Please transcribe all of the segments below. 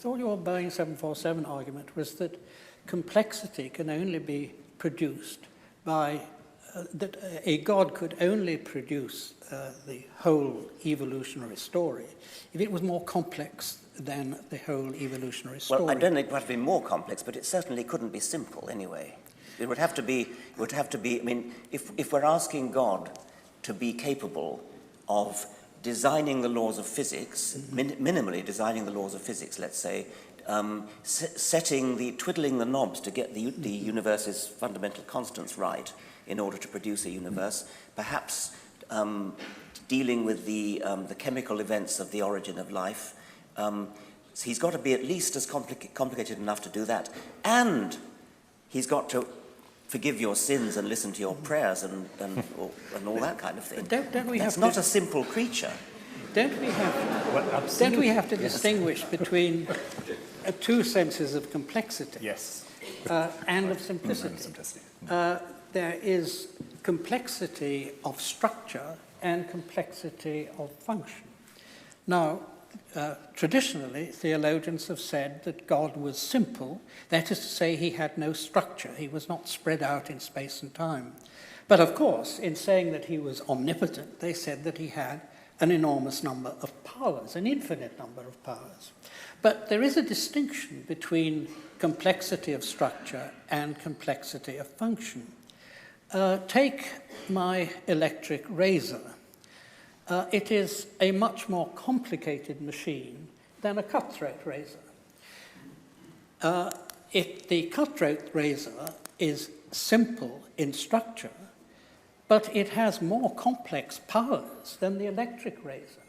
thought your Boeing 747 argument was that complexity can only be produced by, that a God could only produce the whole evolutionary story if it was more complex than the whole evolutionary story. Well, I don't think it would have to be more complex, but it certainly couldn't be simple anyway. It would have to be, I mean, if we're asking God to be capable of designing the laws of physics, minimally designing the laws of physics, let's say, twiddling the knobs to get the universe's fundamental constants right in order to produce a universe, perhaps dealing with the chemical events of the origin of life. So he's got to be at least as complicated enough to do that, and he's got to forgive your sins and listen to your prayers and all that kind of thing. That's not a simple creature. Don't we have to distinguish between two senses of complexity? Yes. And of simplicity. There is complexity of structure and complexity of function. Now, traditionally, theologians have said that God was simple, that is to say he had no structure, he was not spread out in space and time. But of course, in saying that he was omnipotent, they said that he had an enormous number of powers, an infinite number of powers. But there is a distinction between complexity of structure and complexity of function. Take my electric razor. It is a much more complicated machine than a cutthroat razor. The cutthroat razor is simple in structure, but it has more complex powers than the electric razor,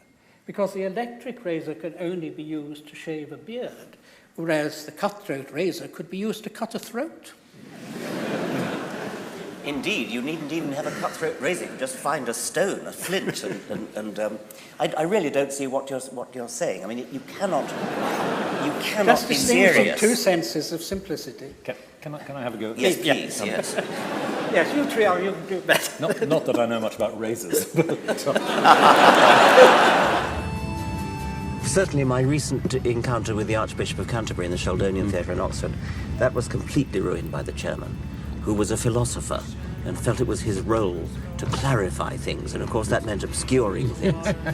because the electric razor can only be used to shave a beard, whereas the cutthroat razor could be used to cut a throat. Indeed, you needn't even have a cutthroat razor. You just find a stone, a flint, and I really don't see what you're saying. I mean, you cannot be serious. Two senses of simplicity. Can I have a go? Yes, please. Yes. Yes, you three are. You can do better. Not that I know much about razors. Certainly, my recent encounter with the Archbishop of Canterbury in the Sheldonian Theatre in Oxford, that was completely ruined by the chairman, who was a philosopher and felt it was his role to clarify things, and of course that meant obscuring things.